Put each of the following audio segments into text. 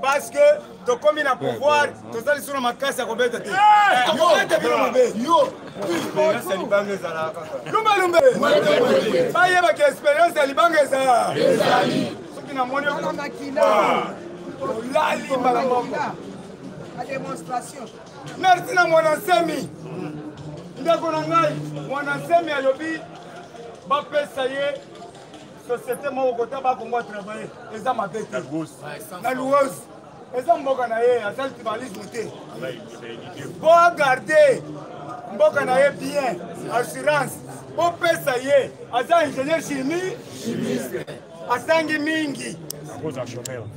parce que tu commis le pouvoir, tu as sur ma casse à combien de temps. Merci na mwanasemi. Ndako na ngai, mwanasemi alobi ba pesa ye société moko kota ba kongo travailler. Eza mabete. Na loueuse. Eza mboka na ye, asali tribalisme te. Bo garder mboka na ye bien, assurance. Bo pesa ye, aza ingénieur chimie, chimiste. Asangi mingi.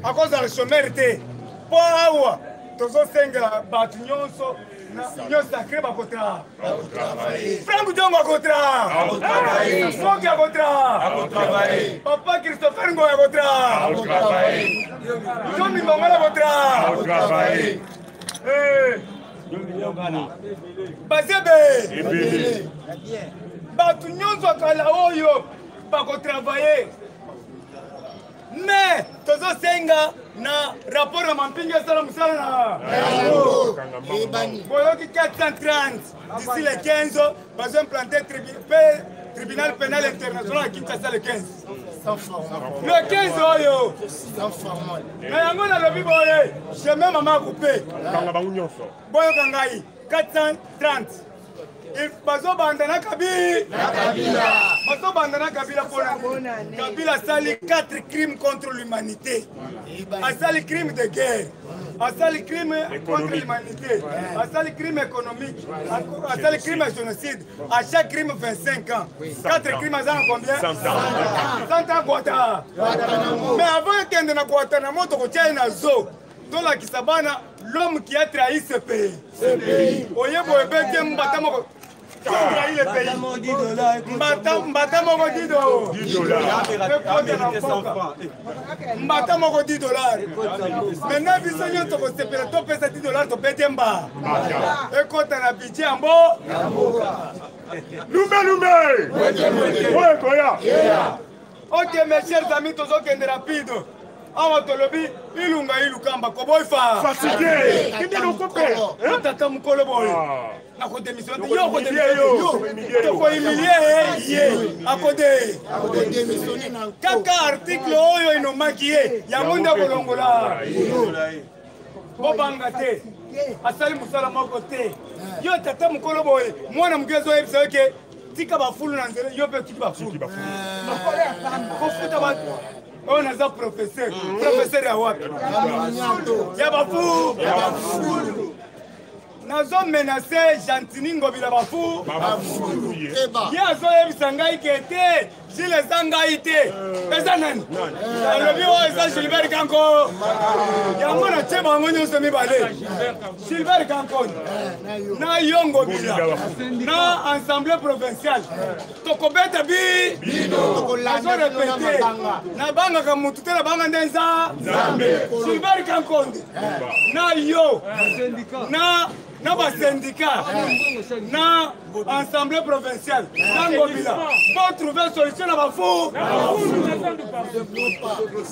A cause du chômeur te. Po awa. Tozo sengela batu nyonso nyonso sacré bakotra Franck Diongo akotra Soki akotra Papa Christopher Ngo akotra Jomi Mbongala akotra Bazebe batu nyonso akala oyo bakotravaye. Mais tozo senga na rapport à Mampinga Salam Sala. Boyoki 430 d'ici les 15 ans, va implanter tribunal pénal international à Kinshasa le 15. Le 15 oyo. Mais yango na lobi boye, j'ai même maman coupé. Boyo kangai 430. Il bazo bandana Kabila. Bazo bandana Kabila pour Kabila sali 4 crimes contre l'humanité. A sali crime de guerre. A sali crime contre l'humanité. A sali crime économique. A sali crime de génocide. À chaque crime 25 ans. 4 crimes à combien? 100 ans Guata. Mais avant qu'il y ait Guantanamo, tu as un zoo. Dans la Kisabana, l'homme qui a trahi ce pays. Oyebo ebete mbata moko. Trahi le pays. Mbata moko 10 $. Mbata moko 10 $. Maintenant, biso nyoto ko sepela to pesa 10 $, to bete mba. Ekota na budget ambo. Lumbe. Ouais, koya. Ok, mes chers amis, tozo kende rapide. Awa tolobi ilunga ilukamba koboifa fatigué kinde lokope tata mukolo boy na ko démissionner yo ko démissionner yo ko humilier ye akode démissionner na kaka article oyo ino makie ya munda kolongola bo bangate asali musala moko te yo tata mukolo boy mwana mugezo ebisa ke tika bafulu na nzele yo pe tika bafulu ko futa ba. On a un professeur. Professeur à Wapi. Yabafou. Nous avons menacé Jantini Ngobila Bafou. Yazo Sangai qui était. Gilles Zangaïté. Pesanan. Le bureau est Gilbert Kanko. Yamona Cheba Monyo Semi Balé. Gilbert Kanko. Na Yongo Bila. Na Assemblée provinciale. Tokobete Bi. Nazo répété. Na Banga Kamutute la Banga Ndenza. Gilbert Kanko. Na Yo. Na ba syndicat. Na Assemblée provinciale. Nango Bila. Pour trouver solution à ma fou.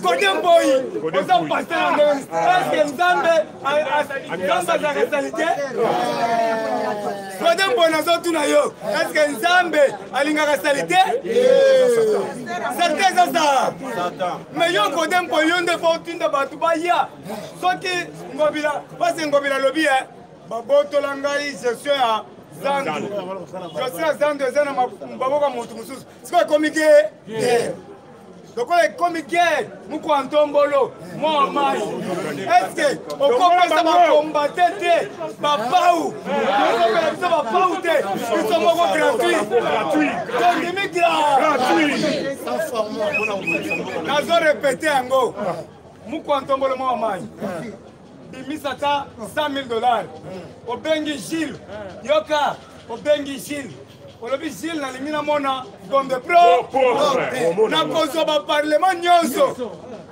Côté boy, on s'en passe en deux. Est-ce que Nzambe a sa qualité? Côté boy, on s'en tourne à yo. Est-ce que Nzambe a une qualité? C'est ça. Mais yo côté boy, on ne faut pas de batubaya. Sauf que Ngobila, pas Ngobila lobby, Baboto Langai, je suis à Zandu. Je suis à Zandu, je suis à Mbaboka Moutumusus. C'est quoi comme guerre? Donc on est comme guerre. Moukou Antombolo, moi en maille. Est-ce que on comprend ça va combattre? Papaou. On va papaou. Ils sont gratuits. Donc immigrants. Nazo répété en go. Moukou Antombolo, moi en maille. Bimisata $100 000. Au Bengi Gilles, Yoka, au Bengi Gilles. Au lobby Gilles, na limina mona, comme de pro. Na kozo ba parlement nyonso.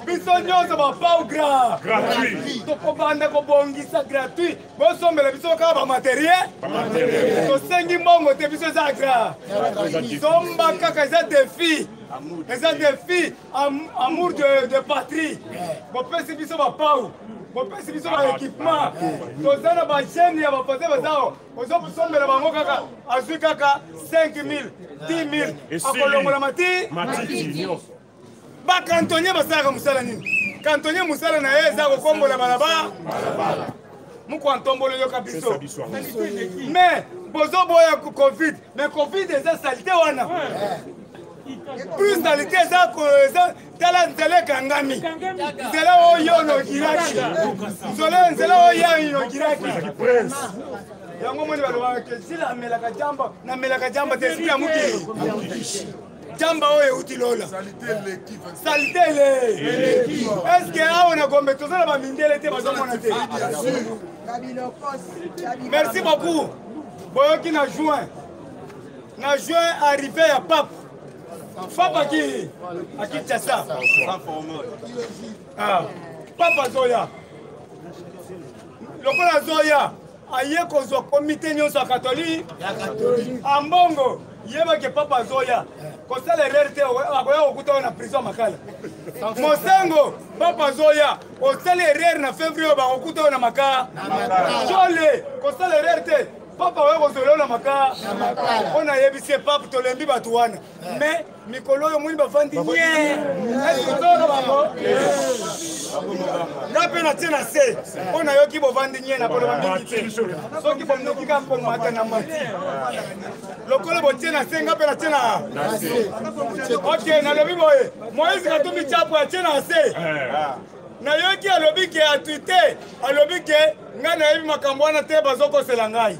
Biso nyonso ba pa ou gratuit. Toko banda ko bongi sa gratuit. Bo sombele biso ka ba matériel. To sengi mbongo te biso za gra. Somba kaka za défi. eza défi amour de patrie bopesi biso bapau bopesi biso baéquipement toza na bachaine ya bapaze bazao ozosombela bango kaka azwi kaka 5000 10000 akolongola matiti bakantonye basalaka mosala nini kantonye mosala na ye eza kokombola balabala mokwantombolo yoka biso mais bozoboya covid mais covid eza salite wana plus salite eza tala nzela ekangami nzela oyo nokiraki nzela oyo nokiraki yango moni balobaka ke sila namelaka jamba te esprit ya mokili jamba oyo euti lola salite ele eske awa na gombe tozala bamindele te bazomona te merci beaucoup boyoki na juin arrivé ya pape pape akitasa pape azoya lokola azoya aye kozwa komite nyonso ya katolike ambongo yebake papa azoya kosala erreur te akoya kokuta oyo na prison makala mosengo papa azoya osala erreur na février oyo bakokuta oyo na makala jole kosala erreur te papa oyo kozala oyo na makala mpo nayebisi pape tolembi bato wana mais mikolo oyo moni bafandi nye esozoka bango nga mpe natie na se mpo nayoki bovandi nye na koloba mingi te soki bonoki ka komata na mati lokolo botie na se nga mpe natie na ok nalobi boye moïse katumbi tyapo atie na se nayoki alobi ke atwite alobi ke ngai nayebi makambo wana te bazokosela ngai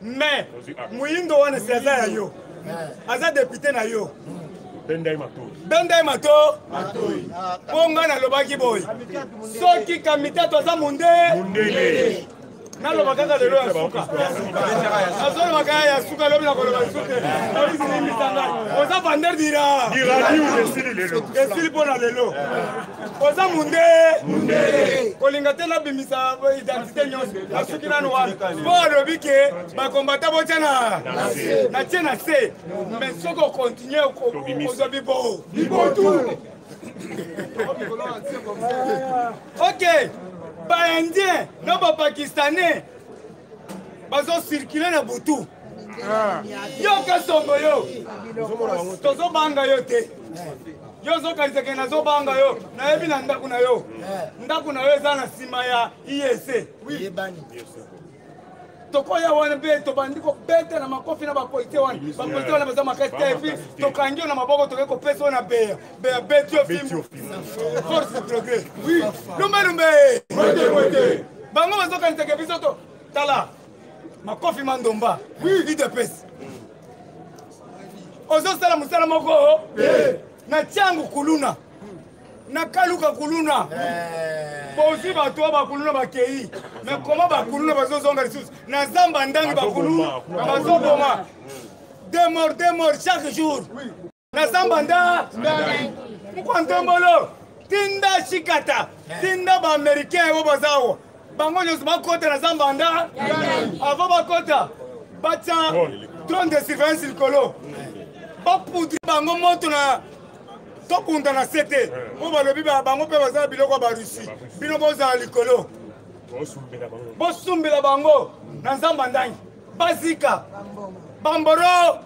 mais moyindo wana si aza ya yo aza depute na yo bendai mato mpo ngai nalobaki boye soki kamiteto aza munde naloba kaka lelo ya suka nazoloba kaka ya suka lobi nakoloba lisu te oisilimisa ngai oza vander dira esili mpo na lelo oza munde kolinga te nabimisa identité nyonso nasuki nanu wana mpo alobi ke bakombata botya natie na se mais soki okontinue kozwa bibotu ok baindien na bapakistanais bazocircule na butu yoka songo yo tozobanga yo te yo ozokanisaka nazobanga yo nayebi na ndako na yo eza na nsima ya IEC tokoya wana mpe tobandi kobeta na makofi na bapolitie wana baza makasi te epi tokangi yo na maboko toke kopesa oyo na beya beti yo film force de progrès lumbe bango bazokanisaka biso to tala makofi mandomba idepesi ozosala mosala moko na tiangu kuluna na kaluka kuluna bozi bato oyo bakuluna bakei me koma bakuluna bazozonga lisusu na zamba ndangi bakuluna bazoboma deux morts chaque jour na zamba mokwantombolo tinda shikata tinda baaméricain oyo bazawa bango nyonso bakota na zamba nda avant bakota batya drone de surveillance likolo bapoudri bango moto na tokunda na sete mpo balobi bango mpe bazala biloko ya barusi bino bozala likolo bosumbela bango na nzamba ndangi bazika bamboro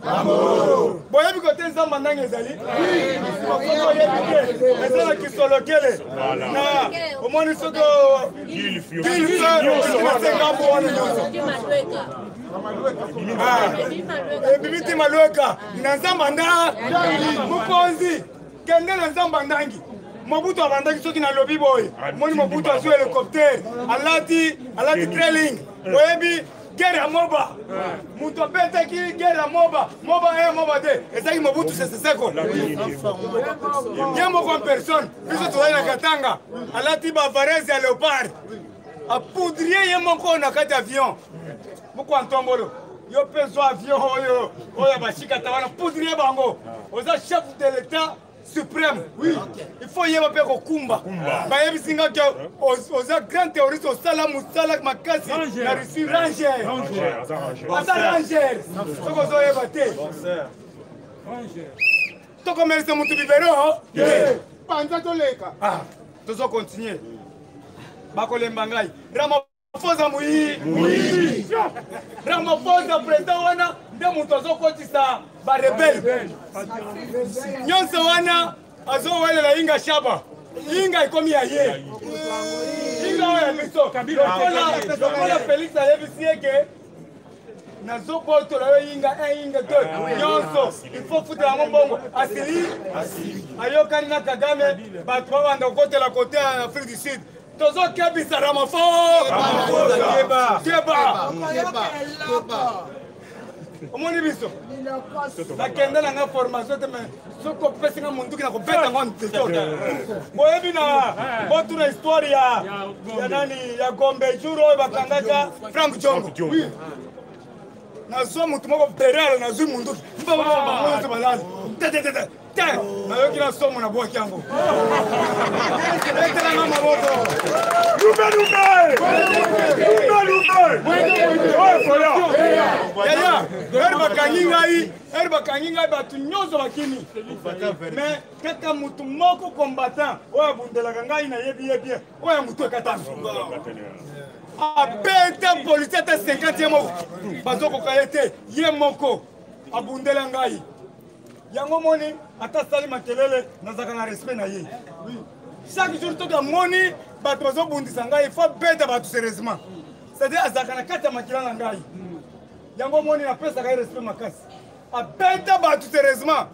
boyebi kote nzamba ndangi ezali eza na kisolokele na omoni soki kilfenasengambo wana nyonso ebibi ti malweka na nzamba ndangi mokonzi kende na nzamba ndangi mobutu abandaki soki nalobi boye moni mobutu azwi helicoptere alati trailing oyebi guerre ya moba mutu abetaki guerre ya moba moba te ezalaki mobutu seseseko ye moko en personne biso tozali na katanga alati bavarese ya léopard apoudrie ye moko na kati avion moko antombolo yo mpe zwa avion oyo bashikata wana poudrie bango oza chef de l'état suprême. Oui. Il faut y avoir un combat. Bah, il y a un grand terroriste au salam ou salam makasi. La Russie ranger. Ranger. tokomelisa mutu bibero panza toleka tozo continuer bakolemba ngai Ramaphosa Ramaphosa président wana nde mutu azokotisa barebele nyonso wana azowelela inga shaba inga ikomi ya ye inga oyo ya biso lokola Félix ayebisi eke nazobotola yo inga 1 inga 2 nyonso ifo futa yango mbongo asili ayokani na Kagame bato babanda kokotela kote ya Afrique du Sud tozokebisa Ramaphosa omoni biso nakende nanga formation te me soki opesi nga munduki na kobeta ngo ntetota boyebi na botuna histoire ya nani ya Gombe jour oyo bakangaka Frank Jongo nazwa mutu moko perele nazwi munduki mbabango balali nayoki na somo na bwaki yango etelanga maboko yaya eri bakangi ngai bato nyonso bakimi me kaka mutu moko combattant oyo abundelaka ngai nayebi oyo mutu ekatami abeta polisi ata 50 ye moko bazokoka ye te ye moko abundela ngai yango moni ata sali makelele nazaka na respect na ye chaque jour toka moni bato bazobundisa ngai il faut beta bato sérieusement c'est-à-dire azaka na kati ya makila na ngai yango moni napesaka ye respect makasi abeta bato sérieusement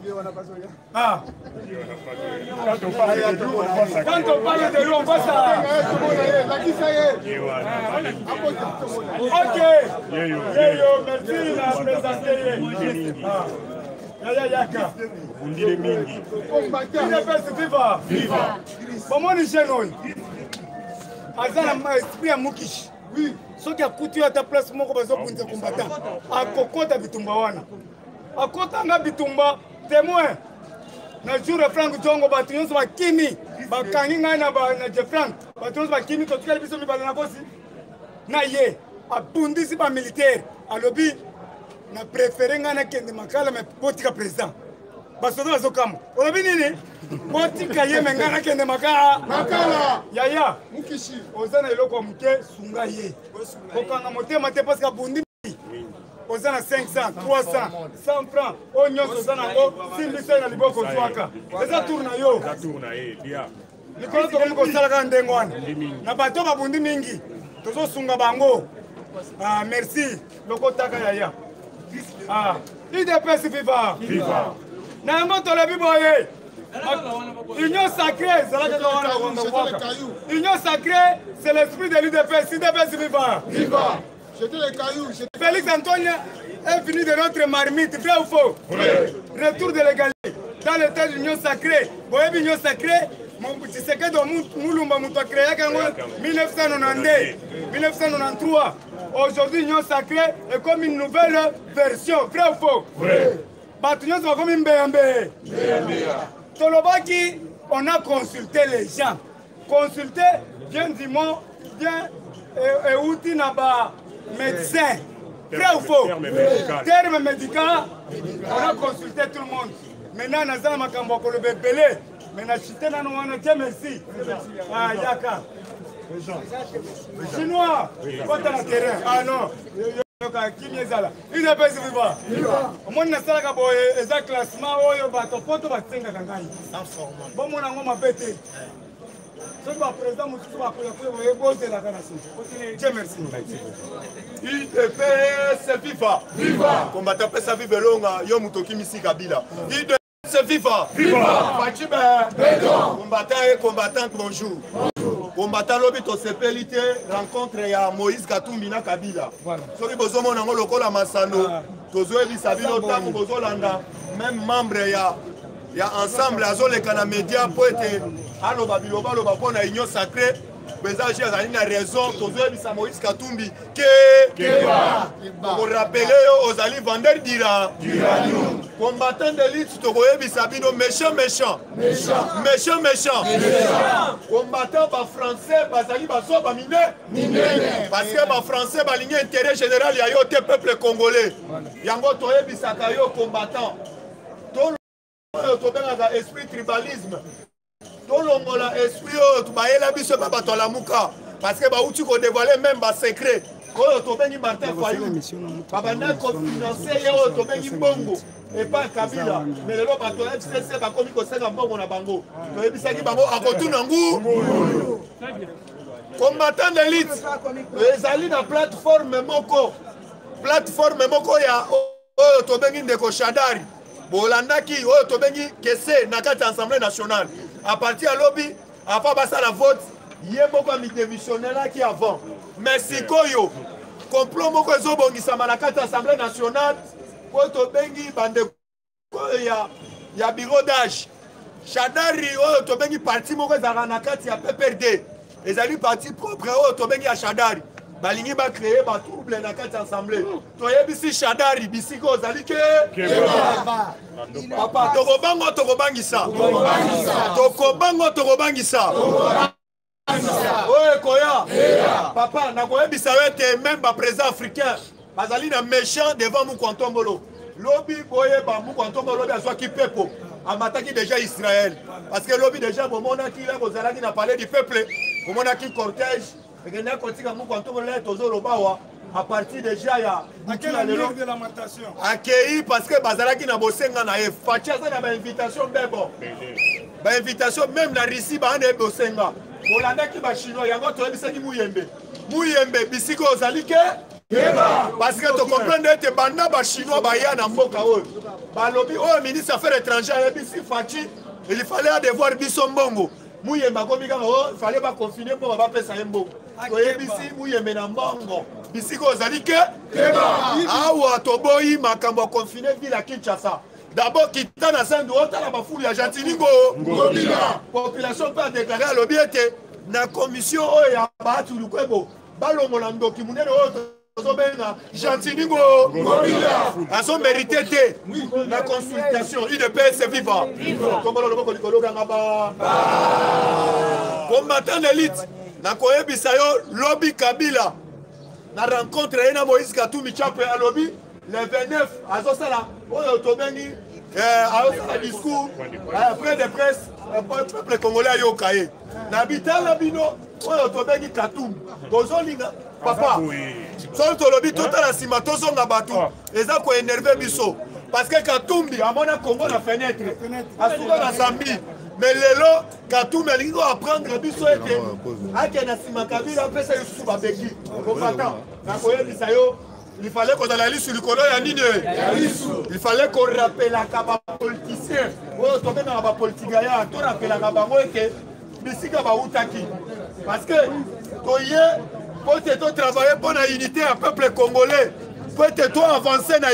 quand on parle de lui on voit ça ok yeyo merci na présenter yaka undile mingi viva bomoni jeune oyo aza na esprit ya mukishi soki akuti yo ata place moko bazobundisa combattant akokota bitumba wana akotanga bitumba témoin na jour ya Frank Jongo bato nyonso bakimi bakangi ngai na Jefrank bato nyonso bakimi totikali biso mibale na bosi na ye abundisi bamilitaire alobi na préféré ngai nakende makala me botika président basoda bazokama olobi nini botika ye me ngai nakende makala yaya mukishi oza na eloko moke sunga ye kokanga motema te parce que abundi oza na 500 300 100 francs oyo nyonso oza nango simbiso na liboko ozwaka eza tour na yo likolo tokomi kosalaka ndenge wana na bato babundi mingi tozosunga bango merci lokotaka yaya UDPS viva na yango tolobi boye union sacrée ezalaka wana bakongabwaka union sacrée c'est l'esprit de l'UDPS UDPS viva J'étais les cailloux. Félix Antoine est venu de notre marmite, vrai ou faux? Retour de l'égalité. Dans le temps de l'union sacrée, Boyebi union sacrée, tu sais que dans Moulumba, Moutou a créé en 1992, 1993. Aujourd'hui, l'union sacrée est comme une nouvelle version, vrai ou faux? Batunion sont comme une BMB. Tolobaki, on a consulté les gens. Consulté, bien du mot, bien et outil n'a-ba. Médecin, vrai ou faux? Terme médical, on a consulté tout le monde. Maintenant, on a makambo ko le bébélé. Maintenant, chité na noana, Dieu merci. Yaka. Chinois, quoi dans le terrain? Ah non. Kimi ezala. Il est pas viva. Mon na sala ka boye eza classement oyo bato poto batsenga kangai. Bon mon ngo mabete. C'est pas président Moussou va poser la canation. Dieu merci. UDPS viva. Viva. Combattant pesa vive longa yo mutoki misi kabila. UDPS viva. Viva. Fachiba. Combattant et combattant bonjour. Combattant lobi to sepelité rencontre ya Moïse Katumbi na Kabila. Soki bozo mona ngo lokola masano tozo ebisa bino tango bozo landa même membre ya ensemble azoleka na média po ete aloba biloba loba pona union sacrée beza j'ai na raison tozo ebisa Moïse Katumbi que pour rappeler ozali vendeur d'uranium combattant d'élite tozo ebisa bino méchant combattant ba français bazali baso ba mine parce que ba français ba ligne intérêt général ya yo te peuple congolais yango to ebisa ka yo combattant tobengaka esprit tribalisme tolongola esprit oyo bayela biso mpe bato alamuka parce que bauti kodévoile même basecret oyo tobengi Martin Fayulu babandaki kofinanse ye oyo tobengi mbongo epa Kabila mais lelo bato ya FCC bakomi kosenga mbongo na bango toyebisaki bango akotuna ngu combattant d'élite ezali na plateforme moko ya oyo tobengi ndeko Shadari bolandaki oyo tobengi kese na kati ya Assemblée nationale à partir ya lobi afa basala vote ye moko amidémissionnelaki avant mais sikoyo complot moko ezobongisama na kati ya Assemblée nationale oyo tobengi bandeko ya bureau d'âge Shadari oyo tobengi parti moko ezalaka na kati ya PPRD ezali parti propre oyo tobengi ya Shadari balingi bacreye batrouble na kati ya assemblée toyebisi Shadari bisika ozali ke papa tokobango tokobangisa oye koya papa nakoyebisa yo ete même baprésident africain bazali na méchant devant Mukwantombolo lobi boyeba Mukwantombolo lobi azwaki pepo amataki déjà Israël parce que lobi déjà bomonaki la kozalaki na palais du peuple bomonaki cortège ekenda kotika Mukwantombolo tozolobawa à partir déjà ya accueilli parce que bazalaki na bosenga na ye faci aza na bainvitation bebo bainvitation même na Russie baana bosenga bolandaki bachinois yango toyebisaki muyembe bisika ozali ke parce que tu comprends que banda ba chinois baya na mboka oyo balobi oyo ministre affaires étrangères yebisi faci il fallait devoir biso mbongo muyemba komi kaka il fallait ba confiner pour ba pesa mbongo toyebisi muyembe na mbongo bisika ozali ke awa toboyi makambo ya confiner ville ya Kinshasa d'abord kita na sandu otala bafulu ya Jantiningo population peut déclarer alobi ete na commission oyo ya baatu lukwebo balongola ndoki munene oyo tozobenga Jantiningo azo mérité te na consultation UDPS viva kombolo loboko likolo kanga ba combattant d'élite na koyebisa yo lobi Kabila na rencontre ye na Moïse Katumbi Tshapwe alobi le 29 azosala oyo tobengi azosala discours près de presse peuple congolais ayoka ye na bitala bino oyo tobengi Katumbi tozolinga papa soki tolobi totala nsima tozonga bato eza koénerve biso parce que Katumbi amona Congo na fenêtre asuka na Zambie mais lelo Katumbi alingi koapprendre biso ete ake na nsima Kabila apesa lisusu babeki combattant nakoyebisa yo il fallait qu'on ait sur le colon ya nini il fallait qu'on rappelaka bapoliticien oyo tobengaka bapolitikaya to rappelaka bango ete bisika bautaki parce que toye po te to travailler pour la unité ya peuple congolais po te to avancer na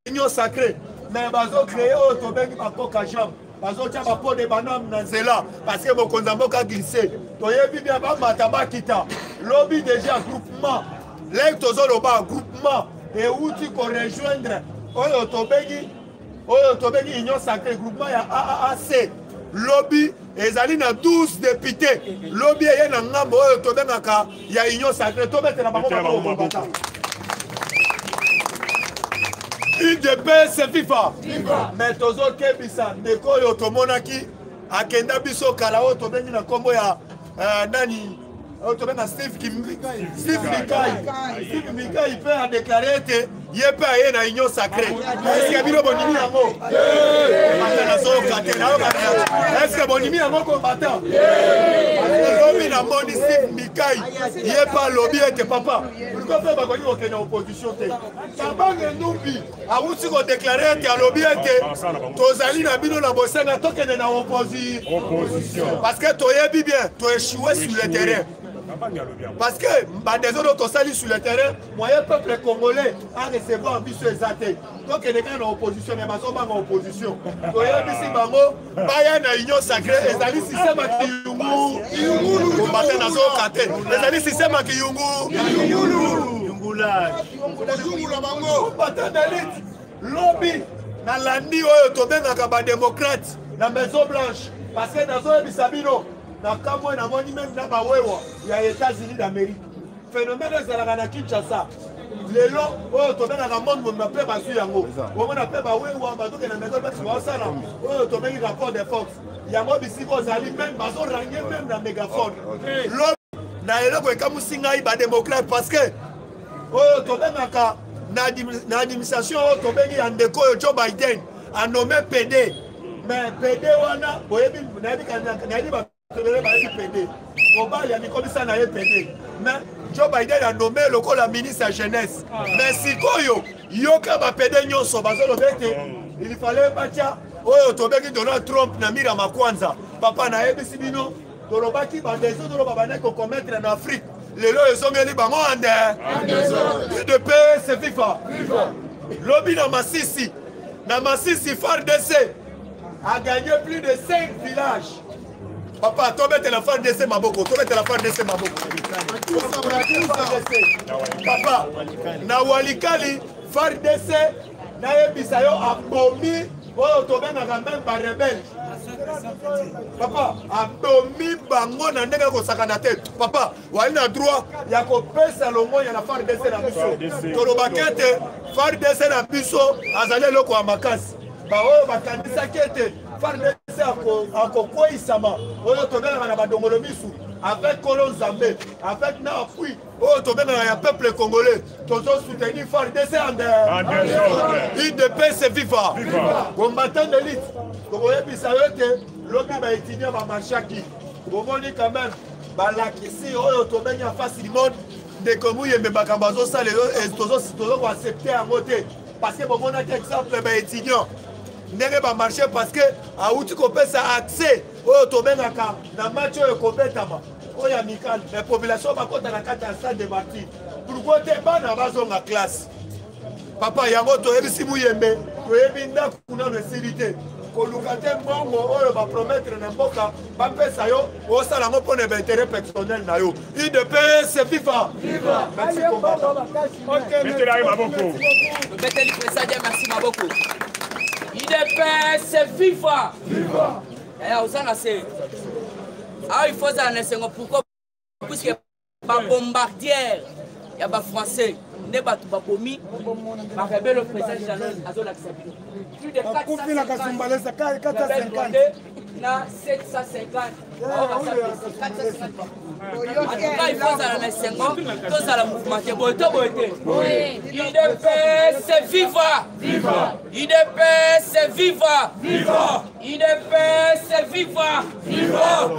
union sacrée mais bazo créer oyo tobengi bakoka jambe bazotia bapo de banam na nzela parce que mokonzi ya mboka glissé toyebi bien bamata bakita lobi déjà groupement leki tozoloba groupement euti korejoindre oyo tobengi union sacrée groupement ya AAC lobi ezali na 12 députés lobi eye na ngambo oyo tobengaka ya union sacrée tobetela bango bakobata UDPS FIFA mais tozokebisa ndeko oyo tomonaki akenda biso kala oyo tobengi na nkombo ya nani tobenga Steve Mikai peut a déclaré ete ye pe aye na union sacrée est-ce que bino bonimi yango est-ce que bonimi yango combattant lobi na moni Steve Mikai ye pa lobi ete papa pourquoi pe bakoni okenda opposition te Kabange Numbi awuti kodéclare ete alobi ete tozali na bino na bosenga tokende na opposition parce que toyebi bien toéchoué sur le terrain parce que des autres sali sur le terrain moyen peuple congolais a recevoir biso ezate donc les gars en opposition mais bazo banga opposition toyebisi bango baya na union sacrée ezali système ki yungu combattant nazo kate ezali système ki yungula bango combattant d'élite lobby na landi oyo tobengaka ba démocrate na Maison Blanche parce que nazo yebisa bino na kamwe na moni même na bawewa ya États-Unis d'Amérique phénomène ezalaka na Kinshasa lelo oyo tobengaka monde mape bazwi yango omona mpe bawewa bazokende maison basi baosala oyo tobengi rapport de force yango bisika ozali meme bazorange meme na mégaphone lobi na eloko ekamusi ngai badémocrate parce que oyo tobengaka na administration oyo tobengi ya ndeko oyo Joe Biden anome PD mais PD wana boyebi nayebi batolele bayebi PD mobali amikomisa na ye PD mais Joe Biden a nommé lokola ministre ya jeunesse mais sikoyo yoka bapede nyonso bazoloba ete il fallait batia oyo tobengi Donald Trump na mira makwanza papa nayebisi bino tolobaki badeso toloba bandeki kokometre na Afrique lelo ezongeli bango ande UDPS FIFA lobi na Masisi FARDC a gagné plus de 5 villages. Papa, toi mets la FARDC maboko, toi mets la FARDC maboko. Papa, na Walikali FARDC na yebisayo abomi oyo tobengaka même ba rebelle. Papa, abomi bango na ndenge kosakana te. Papa, wali na droit ya kopesa longo ya na FARDC na biso. Tolobakete FARDC na biso azali loko ya makasi. Ba oyo bakandisaki ete FARDC akokweyisama oyo tobengaka na badongolo misu avec Kolo Nzambe, avec na appui oyo tobengaka ya peuple congolais tozosoutenir FARDC UDPS FIFA combattant d'élite tokoyebisa yo ete lobi baétudiant bamarchaki bomoni quand même balakisi oyo tobengi en face du monde ndeko muyembe makambo azosala tozokoaccepte yango te parce que bomonaki exemple baétudiant ndenge bamarché parce que auti kopesa accès oyo tobengaka na match oyo ekobetama oyo amical mais population bakota na kati ya stade de martyr pourquoi te bana bazonga classe papa yango toyebisi muyembe toyebi ndako kunano esili te koluka te mbongo oyo bapromettre na mboka bapesa yo osala yango mpona baintere personnel na yo UDPS FIFA merci maboko UDPS FIFA. Ah, il faut ça, pourquoi? Puisque les bombardières, il y a des Français, il y a des Babomi, le président Jalon a accepté. Plus de 450. 750. En tout cas, il faut ça, tout ça, la mouvement. UDPS viva! UDPS viva! UDPS viva! Viva!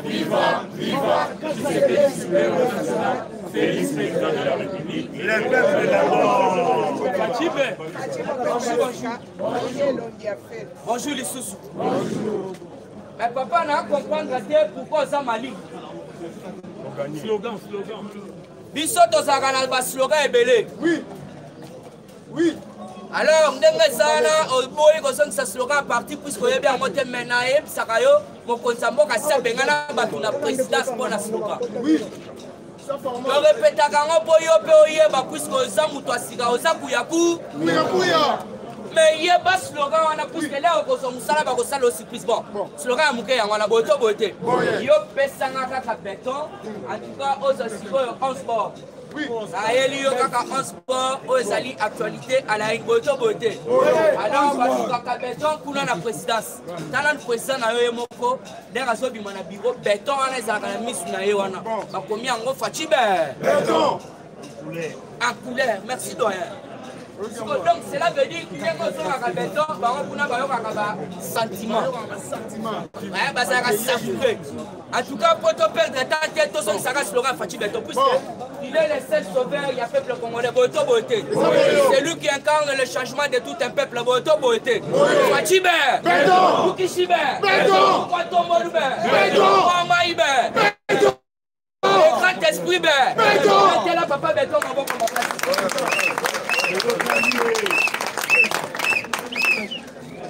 Félix président de la République. Le peuple bonjour les sous. Mais papa n'a pas comprendre pourquoi ça m'a dit. Slogan. Biso tozakana ba slogan ebele. Oui. Alors, ndenge zana oboyi kozongisa slogan à partir puisque yebi yango te mena yebisaka yo mokonzi mboka si abengana bato na présidence mpona slogan. Oui. Torepetaka yango mpo yo mpe oyeba puisque oza moto asika oza kuyaku. Mais yeba slogan wana puisque leo kozo musala bakosala aussi plus bon. Slogan ya muke yango wana boto bote. Yo pesanga kaka béton. En tout cas ozo sikoyo en sport. Oui. Ayeli yo kaka en sport ozali actualité à la boto bote. Alors bakaka béton kuna na présidence. Tala président na yo moko ndenge so bima na bureau béton wana ezalaka na misu na ye wana. Bakomi yango Fachibe. Béton. En couleur. Merci doyen. Donc cela veut dire qu'il y a un béton, sentiment. En tout cas, pour te perdre ta tête, ça reste Laurent Fachi Béton. Puisqu'il est le seul sauveur, il y a un peuple congolais, c'est lui qui incarne le changement de tout un peuple. Fachi Béton, Lukishi Béton, Kwatomolu Béton, Mamaï Béton, le grand esprit Béton, là papa Béton,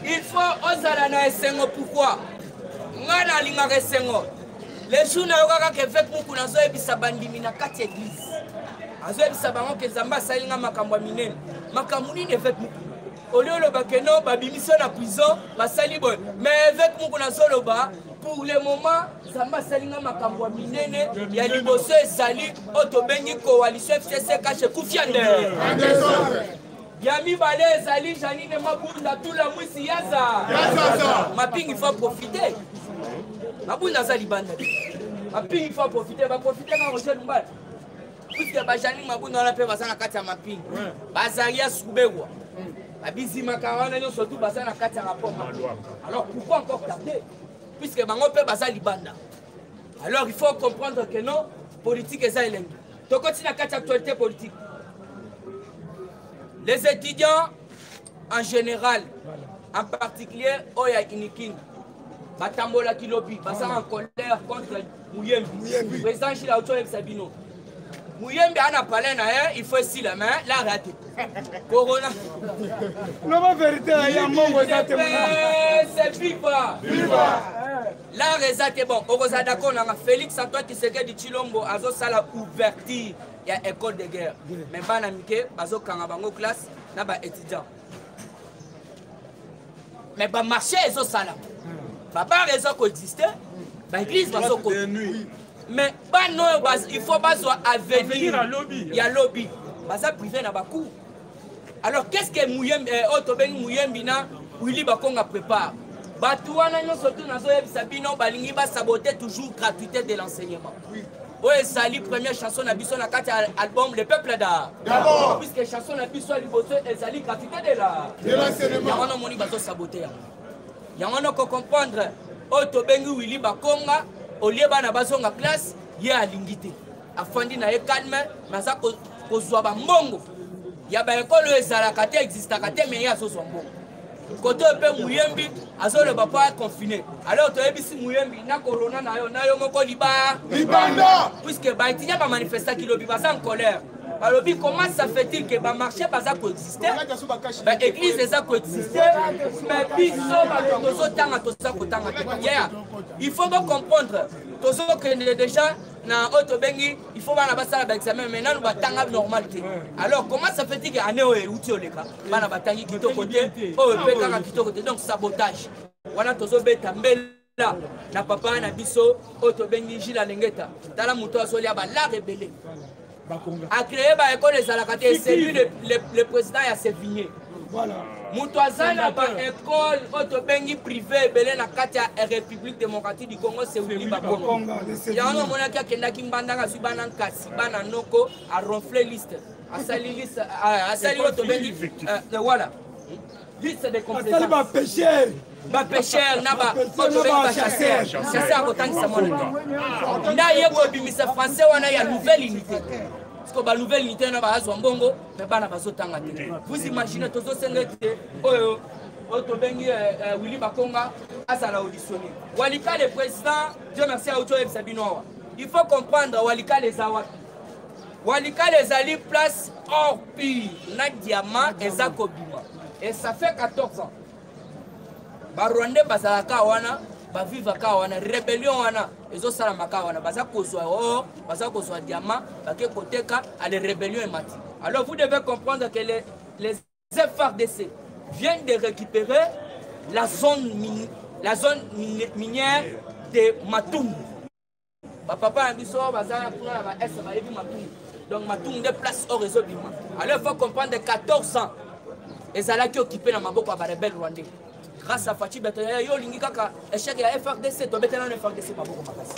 il faut osala na esengo. Pourquoi? Nga na linga esengo. Les jours na yoka ke fait muku na zoyebisa bandimi na kati église. Azoyebisa bango ke Nzambe asalinga makambo minene. Makambo nini fait muku? Olio lo bakeno babimiso na prison basali boy. Mais avec muku na zoloba pour le moment Zamba salinga makambo minene ya liboso ezali otobengi coalition FCC cache Koufiande Yami Balé ezali Janine Mabunda tout la mwisi yaza Maping il faut profiter Mabunda za libanda Maping il faut profiter quand Roger Lumbala puisque Janine Mabunda on a fait basana kati ya Maping bazaria Soubewa Abizima Karana surtout basana kati ya rapport alors pourquoi encore tarder puisque bango pe basa libanda alors il faut comprendre que non politique est elengi to continue à quatre actualité politique les étudiants en général en particulier oya inikin batambola kilobi basa en colère contre Muyembi président Chila Ocho Sabino Muyembi ana parlé na il faut ici la main la raté corona non vérité il y a mongo c'est viva la réalité bon okoza d'accord na Félix Antoine Tshisekedi Tshilombo azo sala ouverture ya école de guerre mais bana mike bazo kanga bango classe na ba étudiant mais ba marché ezo sala ba réseau ko exister ba église bazo ko mais bano il faut bazo avenir il y a lobby baza privé na ba cours alors qu'est-ce que Muyembi otobengi Muyembi na Willy Bakonga prépare Batouana non surtout nazo yebisa bino balingi ba saboter toujours gratuité de l'enseignement. Oui, sali première chanson na biso na kati album Le Peuple d'Abord. Puisque chanson na biso liboso ezali gratuité de l'enseignement. Yango moni bazo saboter. Yango no ko comprendre otobengi Willy Bakonga olie bana bazonga classe ye alingité. Afandi na ye calme naza ko zwa ba mbongo. Ya ba école ezalaka te existaka te mais ya zo zwa mbongo. Côté peu Muyembi, azo le papa confiné. Alors tu as vu si Muyembi na corona na yo moko libanda. Puisque ba itinha ba manifester qui lobi basa en colère. Alors comment ça fait-il que ba marché basa coexister? Ba église eza coexister, mais biso ba tozo tanga toza kotanga. Il faut comprendre. Tozo que déjà na otobengi il faut bana basala ba examen maintenant ba tanga normalité. Alors comment ça fait-il que année o uti oleka bana batangi kitoko côté o pe kaka kitoko côté donc sabotage. Wana tozo beta mbela na papa na biso otobengi Gila Lengeta. Tala muto asoli ba la rebelle. A créé ba école les alakate c'est lui le président ya Sévigné. Voilà. Moutouazana ba école otobengi privé belé na kati ya République démocratique du Congo c'est Willy Bakonga. Yango monaki akenda kimbandanga subana nkasi bana noko a ronfler liste. Asali liste asali otobengi voilà. Liste de compétences. ba pêcheur. Ba pêcheur na ba otobengi ba chasseur. Chasseur akotangisa mwana. Na yeko bimisa français wana ya nouvelle unité. Parce que la nouvelle unité na ba azwa mbongo mais bana bazotanga te. Vous imaginez tozo sengete oyo otobengi Willy Bakonga asala auditionné. Walika le président Dieu merci à Ocho Sabino. Il faut comprendre Walika les awa. Walika les ali place hors pire na diamant ezako bima. Et ça fait 14 ans. Ba Rwanda bazalaka wana ba viva ka wana rébellion wana ezo sala maka wana baza kozwa diamant bake koteka à les rébellions et mati. Alors vous devez comprendre que les FARDC viennent de récupérer la zone minière de Matung. Ba papa ambiso baza kuna ba est ba ebi Matung. Donc Matung des places au réseau bima. Alors il faut comprendre 14 ans ezala qui occupé na maboko ba rebelle rwandais. Grâce à Fachi Betaya, yo lingi kaka échec ya FRDC to betela na FRDC maboko makasi.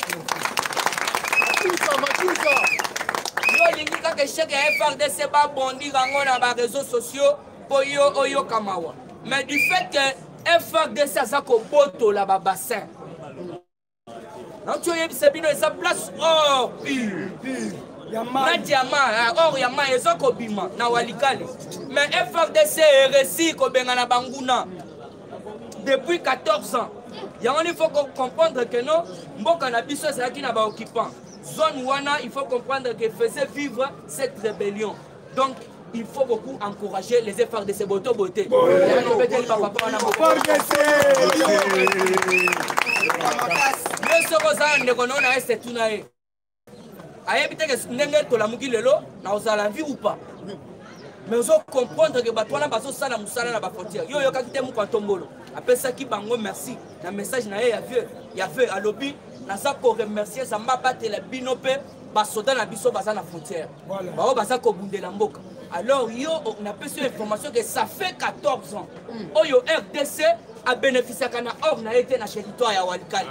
Yo lingi kaka échec ya FRDC ba bondi rango na ba réseaux sociaux po yo oyo kamawa. Mais du fait que FRDC a ko boto la ba bassin. Donc tu es sebino sa place or na diamant or ya ma ezoko bima na walikale. Mais FRDC est réussi ko benga na banguna. Depuis 14 ans, il faut comprendre que non, Mboka na biso c'est qui n'a pas occupant. Zone wana, il faut comprendre que faisait vivre cette rébellion. Donc, il faut beaucoup encourager les efforts de ces boto beauté. mais ozo comprendre que bato wana bazosala mosala na bafrontière yo oyokaki te moko atombolo apesaki bango merci na message na ye ya vieux alobi naza koremercie nzambe abatela bino mpe basoda na biso baza na frontière bao baza kobundela mboka. Alors yo napesi yo information que ça fait 14 ans oyo RDC a bénéficié kana or na été na territoire ya Walikale.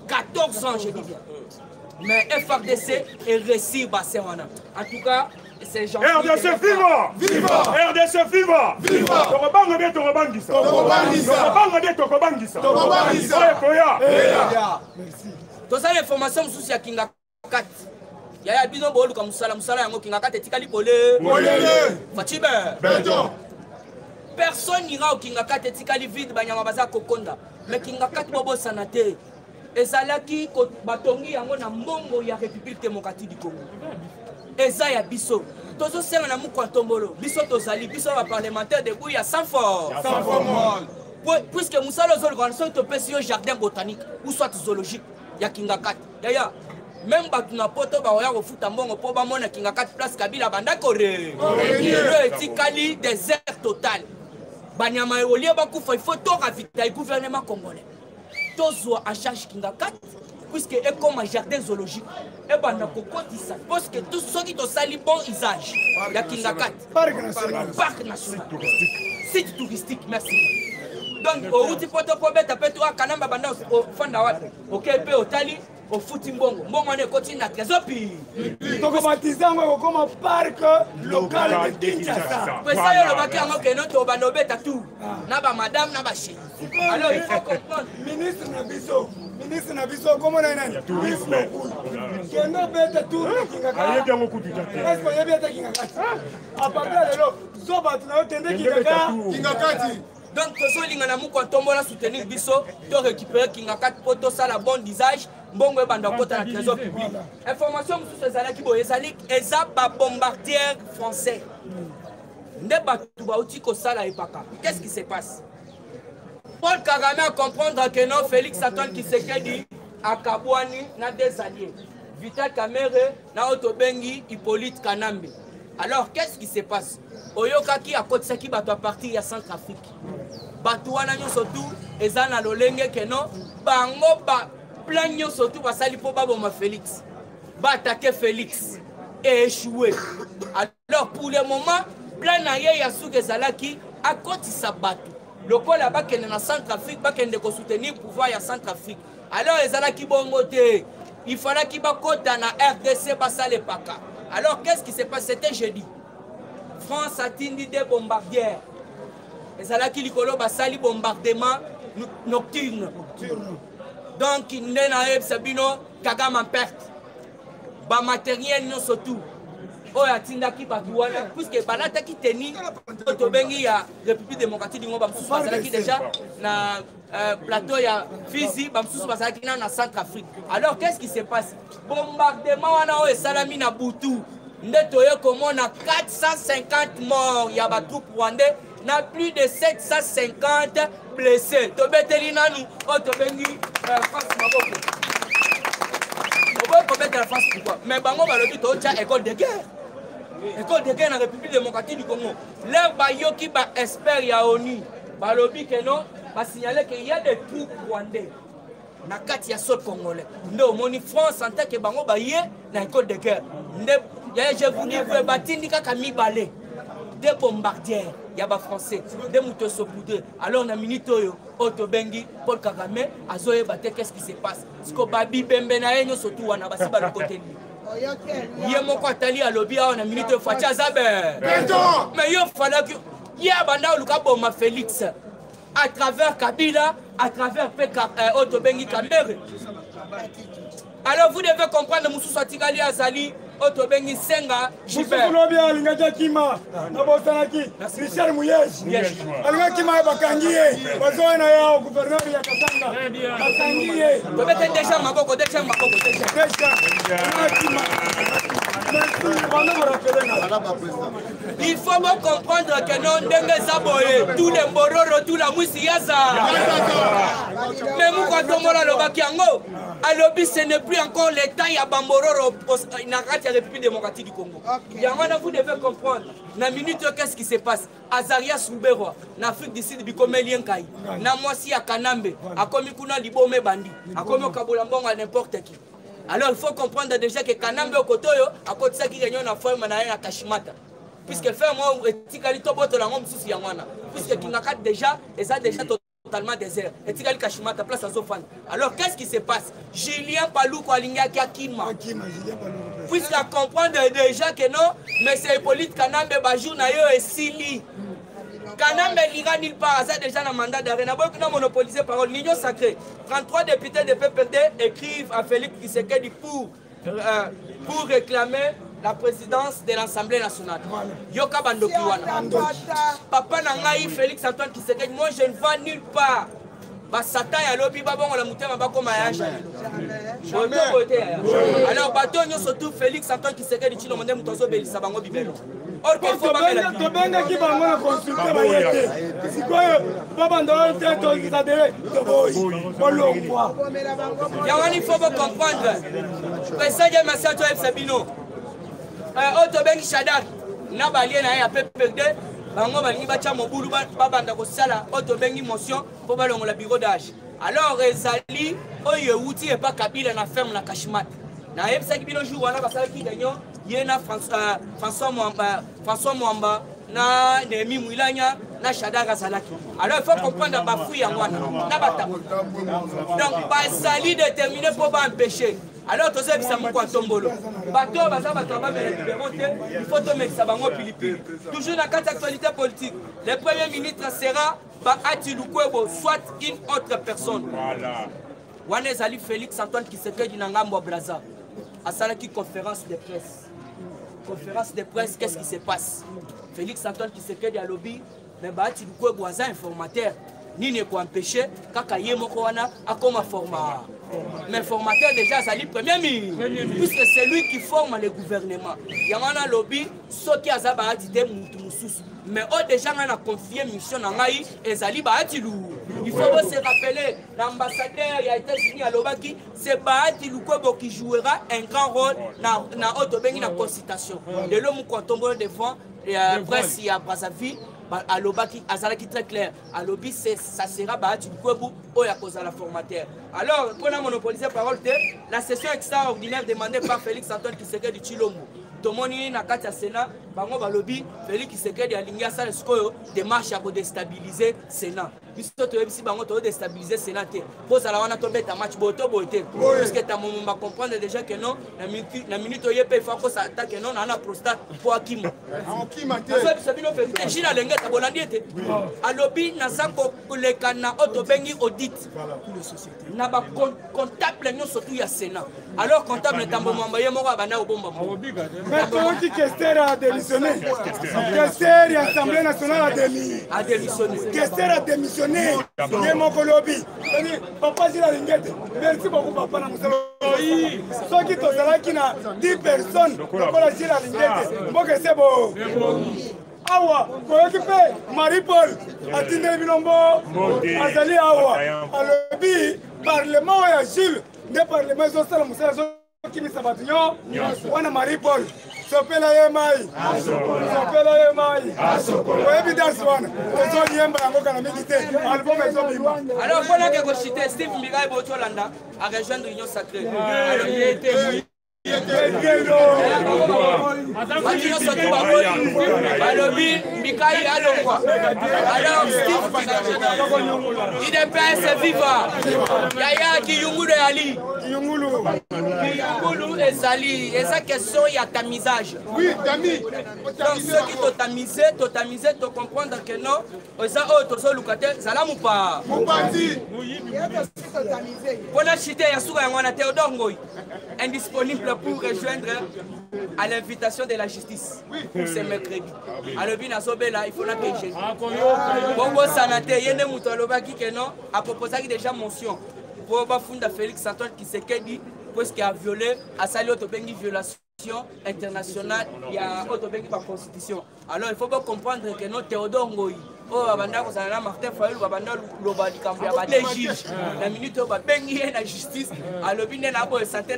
14 ans je dis bien. Mais FRDC est réussi basé wana. En tout cas, c'est gentil. RDC viva! Viva! RDC viva! Viva! Tokobanga de tokobangisa. Tokobanga de tokobangisa. Tokobangisa. Merci. Tout ça l'information sous ya Kinga 4. Yaya bino bolu ka musala yango Kinga 4 etikali polé. Fatibe. Beton. Personne n'ira au Kinga 4 etikali vide banyama baza kokonda. Mais Kinga 4 bobo sanate. Ezalaki batongi yango na mbongo ya République démocratique du Congo. Eza ya biso. Tozo senga na muko ntombolo. Biso tozali biso ba parlementaire de Bouya sans fort. Sans fort. Puisque musalo zolo organisation to pesi yo jardin botanique ou soit zoologique ya Kinga 4. Yaya même batu na poto ba oya kofuta mbongo po ba mona Kinga 4 place Kabila banda kore. Le etikali désert total. Banyama eolie ba kufa il faut to ravitailler gouvernement congolais. Tozo en charge Kinga 4 puisque est comme un jardin zoologique et bana kokotisa parce que tout ce qui to sali bon usage ya Kinga 4 parc national site touristique merci. Donc au outil poto po beta peto kanamba banda au fanda wa OK pe otali au footing mbongo ne continue na trésor pi toko batizango comme parc local de Kinshasa. Parce que le baki ngo que notre bano beta tout na ba madame na ba chérie. Alors il faut comprendre ministre na biso comment on a nani kendo beta tout Kinga 4 ayebi yango kutu ta est-ce que yebi ta Kinga 4 a partir de là so batu na tende Kinga 4 donc tozolinga na muko tombola soutenir biso to récupérer Kinga 4 pour to ça la bonne usage mbongo banda kota na trésor public. Information sur ezalaki boye ezali eza ba bombardier français nde batu ba uti ko sala epaka. Qu'est-ce qui se passe? Paul Kagame a comprendre que non Félix Antoine Tshisekedi akabwani na des alliés Vital Kamerhe na Otobengi Hippolyte Kanambe. Alors qu'est-ce qui se passe? Oyokaki akotisaki bato à partir ya Centrafrique. Bato wana nyonso tu eza na lolenge que non bango ba plan nyonso tu basali po baboma Félix. Ba attaquer Félix et échouer. Alors pour le moment plan na ye ya souke ezalaki akotisa bato. Le quoi là-bas qui est dans Centrafrique, qui est soutenir le pouvoir à Centrafrique. Alors, ils allaient qui bongoté. Il fallait qu'ils bakotent dans la RDC, basa les paka. Alors, qu'est-ce qui s'est passé? C'était jeudi. France a tindi des bombardières. Ils allaient qui likolo basali bombardement nocturne. Donc, il n'est pas Sabino Kagame en perte. Ba matériel non surtout. Oh atinda ki batuwana puisque balata ki teni to bengi ya République démocratique du Congo bamsusu bazalaki déjà na plateau ya Fizi bamsusu bazalaki na Centrafrique. Alors qu'est-ce qui se passe? Bombardement wana o esalami na butu ndeto yo komona 450 morts ya ba troupes rwandais na plus de 750 blessés. To beteli nanu o to bengi France maboko. On peut mettre la France pourquoi? Mais bango balobi to tia école de guerre. École de guerre dans la République démocratique du Congo. Leur bayoki ba expert ya ONU. Balobi que non, va signaler qu'il y a des troupes rwandais. Na kati ya sol congolais. Ndo moni France en tant que bango baye na école de guerre. Je vous dis que batindi kaka mibale. Des bombardières, il y a des Français, des moutons saupoudrés. Alors, on a minute Otto Bengi, Paul Kagame, Azoé Bate, qu'est-ce qui se passe? Parce que Babi Bembenaïno, surtout, on a passé par le côté de lui. Il y a mon Atali à lobby, on a minute Fatia Zaber. Mais il fallait que. Il y a Banda Lukaboma Félix, à travers Kabila, à travers Otto Bengi Kamere. Alors, vous devez comprendre, Moussou Satigali Azali. Otobengi Senga Gilbert Musukulobia alingaja kima na bosanaki Richard Muyeshi alinga kima bakangiye bazona yao gouverneur ya Katanga bakangiye tobete déjà maboko déjà kima Il faut comprendre que non, tous les mororo, tout la mousse, yaza. Mais moi, quand on m'a lobaki ango, alobi, ce n'est plus encore l'État, il y a Bambororo, il n'y a pas de République démocratique du Congo. Vous devez comprendre, dans la minute, qu'est-ce qui se passe? Azaria Soubero, en Afrique du Sud, Bikome Lienkai, Namwasi à Kanambe, à Komikuna Libome Bandi, à Komokabulambong à n'importe qui. Alors il faut comprendre déjà que Kanambe au Kotoyo, à côté de ça qui gagne la forme à Kashimata. Puisque fait moi, Tikali Toboto la Mom Sousi Yamana. Puisque Kinaka déjà, et ça déjà totalement désert. Et Tikali Kashimata, place à Zofan. Alors qu'est-ce qui se passe? Julien Palou Kwalinga Kakima. Puisqu'à comprendre déjà que non, mais c'est Hippolyte Kanambe Bajou Nayo et Sili. Kanambe l'ira nulle part, ça déjà dans le mandat d'arrêt. N'a pas monopolisé parole. L'Union sacrée. 33 députés de PPD écrivent à Félix Tshisekedi pour réclamer la présidence de l'Assemblée nationale. Yoka Bandokiwana. Papa Nangaï, Félix Antoine Tshisekedi, moi je ne vais nulle part. Satan ya lobi babon la mutema bako mayaja. Alors bateau surtout Félix Antoine Tshisekedi chino monde mutozo belisa bango bibelo. Or que faut pas la tobenga ki bango na consulter ba yete. Sikoyo baba ndolo teto kizadere to boy. Bolongwa. Il faut comprendre. Président Massato F Sabino. Otobengi Shadak na balie na ya PPD. Bango balingi bacha mobulu babanda kosala otobengi motion po balongo la bureau d'âge. Alors ezali oyo outi et pas Kabila na ferme na Kashimata. Na yebisa ki bino jour wana basala ki ganyo yena François Mwamba na Nemi Mwilanya na Shadara Salaki. Alors il faut comprendre bafou ya mwana na batabu. Donc basali déterminé pour pas empêcher. Alors tous ces amis quoi tombolo. Bateau baza bataba mais il faut te mettre ça bango pilipili. Toujours dans cette actualité politique, le premier ministre sera Bahati Lukwebo soit une autre personne. Voilà. Wane zali Félix Antoine Tshisekedi na ngambo Braza. Asalaki conférence de presse. Conférence de presse, qu'est-ce qui se passe? Félix Antoine Tshisekedi a lobby, mais Bahati Lukwebo aza informateur. Ni ne quoi empêcher kaka yemoko wana akoma format. Mais formateur déjà c'est le premier ministre puisque c'est lui qui forme le gouvernement. Yamana lobby soki azaba adite mutu mususu. Mais déjà on a confié mission na ngai ezali Bahati Lu. Il faut se rappeler l'ambassadeur il a été signé à Lobaki, c'est Bahati Lukwebo qui jouera un grand rôle na otobengi na consultation. De l'homme qu'on tombe devant presse à Brazzaville. À l'obaki, azalaki très clair. À l'obi, ça sera Bahati Lukwebo ou à cause de la formateur. Alors, pour la monopoliser parole, la session extraordinaire demandée par Félix Antoine Tshisekedi du Chilombo. Tomoni na kati ya Sénat, bango balobi Félix Tshisekedi alingi asala sikoyo démarche ya déstabiliser Sénat. Biso to yebisi bango to déstabiliser Sénat te. Poza la wana to beta match boto bote. Parce que ta momo ba comprendre déjà que non, la minute yepe fa ko sa attaque non na prostate pour Akimo. Akimo te. Ça sabino Félix Gila lenga ta bolandi te. Alobi na sako koleka na auto bengi audit. Na ba comptable nyo surtout ya Sénat. Alors comptable tambo mambaye moko bana obomba. Mais comment qui Kester a démissionné? Kester, l'Assemblée nationale a démissionné. Kester a démissionné. Il est mon lobby. Papa, j'ai la linguette. Merci beaucoup, papa. Ceux qui sont là, qui n'a 10 personnes, papa, j'ai la linguette. Moi, c'est beau. Awa, pour occuper Marie-Paul, à Tindé Bilombo, à Zali Awa, à lobby, Parlement et à Gilles, des parlements sociaux, qui me sabatignon, on a Marie-Paul. Sopela Yemai, Sopela Yemai, évidence one. Alors, voilà que cité Steve Mirail Botolanda à rejoindre l'Union sacrée. Alors, il a été lui. Alors, il est PS vivant. Yaya Kiyungulu Ali. Kiyungulu et Zali. Et sa question, il y a tamisage. Oui, tamis. Donc, ceux qui t'ont tamisé, tu comprendre que non. Ça, tu as locataire, ça l'a ou pas? Pour la chité, il y a souvent un Théodore Ngoy, indisponible pour rejoindre à l'invitation de la justice pour ce mercredi. Alors, il faut la payer. Bongo Sanate, Yene Moutolobaki, a proposé déjà mention pour Félix Antoine Tshisekedi, parce qu'il a violé, à Salio Tobengi violation internationale, il y a la constitution. Alors il faut pas comprendre que notre Théodore Ngoï, Martin Fayou, les juges, la minute où la justice, à l'objet de la santé,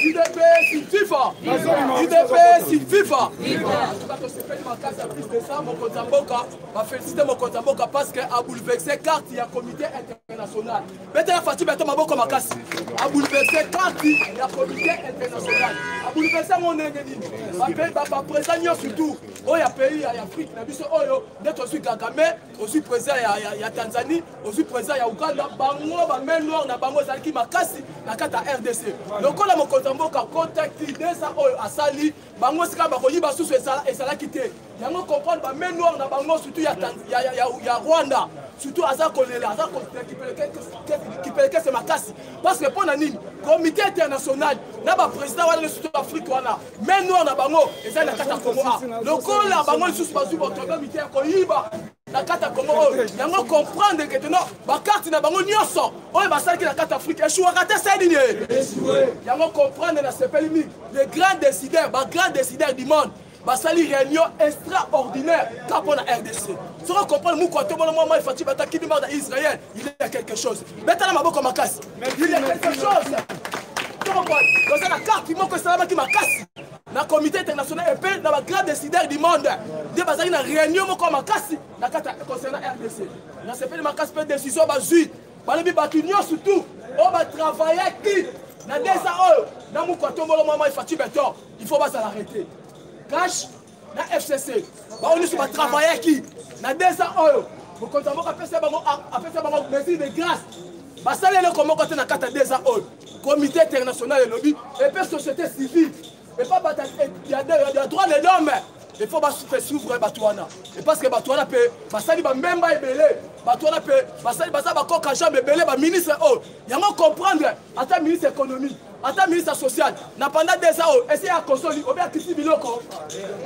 UDPS FIFA! UDPS FIFA! Je félicite mon Kontamboka parce qu'il a bouleversé carte, il y a un comité international. Maintenant, Fatih Beto Maboko Makasi a bouleversé carte, il y a un comité international. A bouleversé mon ingénieur. Président surtout, il y a pays, il y a Afrique, il y a aussi Kagame, aussi président, il y a Tanzanie, aussi président, il y a Ouganda, Bango, Bamé Noir, Bango, Zalki Makasi, la carte à RDC. Donc, on a mon Kontamboka contacté ça à Sali, Bango Sika Bakoyi Bassou et ça l'a quitté. Il y a un comprendre, Bamé Noir, Bango, surtout il y a Rwanda. Surtout Aza Kolela, Aza qui peut c'est ma casse. Parce que pour le comité international, il y a un président de l'Afrique, mais nous on a bango, et ça il y a un Congo. Le col là, bango il suspendu votre comité Koyiba. La carte Congo, il y a un comprendre que non, la carte na bango nyonso, on va ça qui la carte Afrique. Et je suis raté ça il y a un comprendre dans ce pays, les grands décideurs du monde. Basali réunion extraordinaire quand on a RDC. Si on comprend le mot quand on a fait qui demande à Israël, il y a quelque chose. Maintenant, ma boque ma casse. Il y a quelque chose. Tu comprends? Dans la carte, il manque que ça qui m'a cassé. Dans le comité international et puis dans la grande décideur du monde. Il y a une réunion comme ma casse. La carte concernant RDC. Dans ce pays, ma casse peut décision basée. Balabi Batunion surtout. On va travailler qui? Dans des ans, dans mon quand on a fait il faut pas s'arrêter. Cash, na FCC, on est sur ma travailler qui, na 200 euros. Vous comptez après ça, mesure de grâce. Parce que le comment quand on a 4 200 euros. Comité international et lobby, et puis société civile, et pas il y a des droits de l'homme. Il faut faire s'ouvrir Batouana. Et parce que Batouana peut, Bassali va même pas ébeler. Batouana peut, Bassali va encore quand jamais ébeler, ministre, il y a un comprendre, en tant que ministre économie. En tant que ministre social, pendant 2 ans, essayez à consolider, on va quitter Biloko.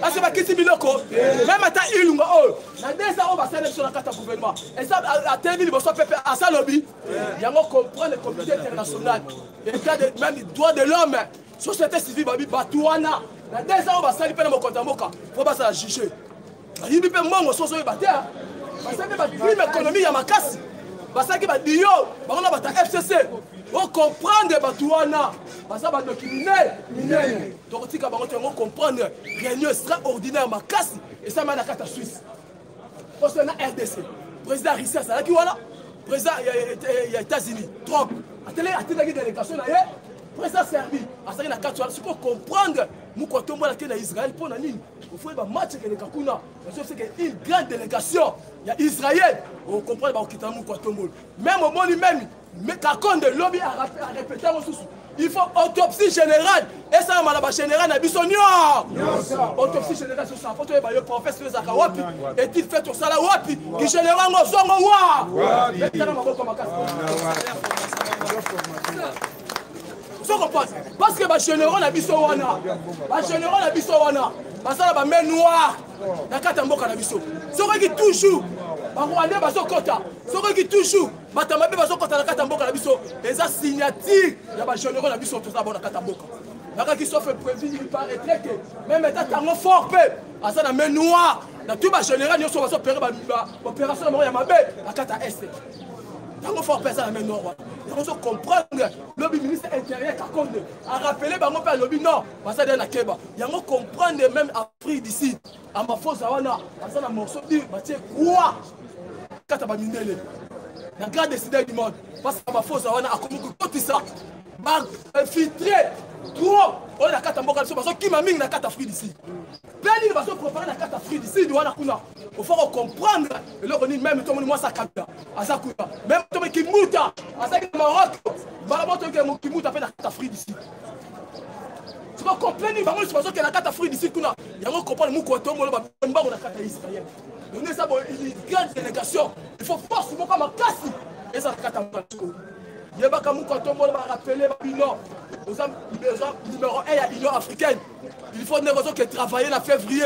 C'est pas quitter Biloko. Même à temps, il y a 2 ans, on va faire sur la carte gouvernement. Et ça, à Téléville, il va faire à ça lobby. Il y a un comprendre le comité international. Et même les droits de l'homme, société civile, Batouana. Dans 2 ans, on va salir mon compte en boca. Il ne faut pas se juger. Il y a un moment où on va battre. Parce que l'économie, il y a ma casse. Parce que Dio, on a FCC. On comprend que Batouana, parce que les criminels, donc on comprend réunion extraordinaire, ma casse, et ça m'a la carte Suisse. Parce que RDC, président Richard, c'est là qui voilà, président il y a États-Unis, Trump, à télé délégation là, président Serbie, à ça il y a 4 soirs, c'est pour comprendre, nous quand on voit la Israël pour la ligne, il faut un match avec les Kakuna, parce que c'est une grande délégation, il y a Israël, on comprend qu'il y a un quand on voit, même au monde même. Mais quand de lobby a répété, il faut autopsie générale. Et ça, la générale n'a pas autopsie générale sur ça. Il faut que le professeur Zakawapi et il fait tout ça là. Qui général nos zongo wa. Parce que le général n'a pas wana. Le général n'a pas wana. Parce que la main noire. La carte mboka na biso. Ce qui toujours. Rwandais bazokota. Ce qui toujours. Batamabe bazokota na carte mboka na biso. Les signature. Il y a des généraux na biso tout ça bon na carte mboka. La qui sauf prévu il paraît que même état tango fort peu. À ça la main noire. Na tout ba général nous sommes opérer opération na ya mabe la carte est. Tango fort peu ça la main noire. Il faut comprendre le ministre intérieur a rappelé le lobby non, parce que na Keba. Il faut comprendre même Afrique d'ici. À ma force wana, parce que na morceau dit Mathieu quoi kata ba mindele. Na grand décideur du monde, parce que ma force wana a comme tout ça. Ba infiltré trop. On a kata mboka parce que qui m'a mis na kata Afrique d'ici. Peli va se préparer la carte Afrique d'ici du wana kuna. Il faut comprendre et là on dit même tout le monde moi ça kabila. Asa kuna. Même tout qui muta, asa qui Maroc. Balaboto qui muta fait la carte Afrique d'ici. Tu vas comprendre il va moi parce que la carte Afrique d'ici kuna. Il y a on comprendre mu ko to mo ba mba na carte Israël. Donc ça bon une grande délégation. Il faut forcément comme casse. Et ça carte il y a pas comme quand on va rappeler non. Numéro 1 il y a l'Union africaine. Il faut une raison qui travailler en février.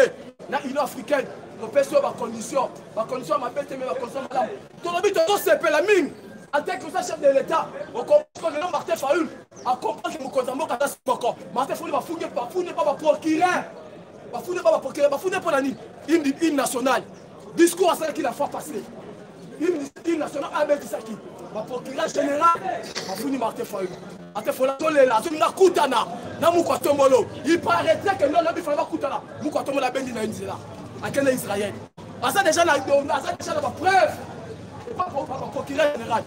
La Union africaine. topesi yo bacondition ya mabe te me bacondition malamu tolobi tozosepela mingi en tant que chef de l'état okomprendre lelo Martin Fayulu acomprendre mokonzi ya mboka aza moko Martin Fayulu bafunde pa bafunde mpo na nini hymne national discours asalaki la fois passée hymne national abetisaki baprocureur général bafundi Martin Fayulu ate fola tolela azolinga kutana na mukwatombolo il paraîtrait que non bifala bakutana mukwatombolo abendi na nzela akende Israël asa déjà na preuve et pas pour procureur général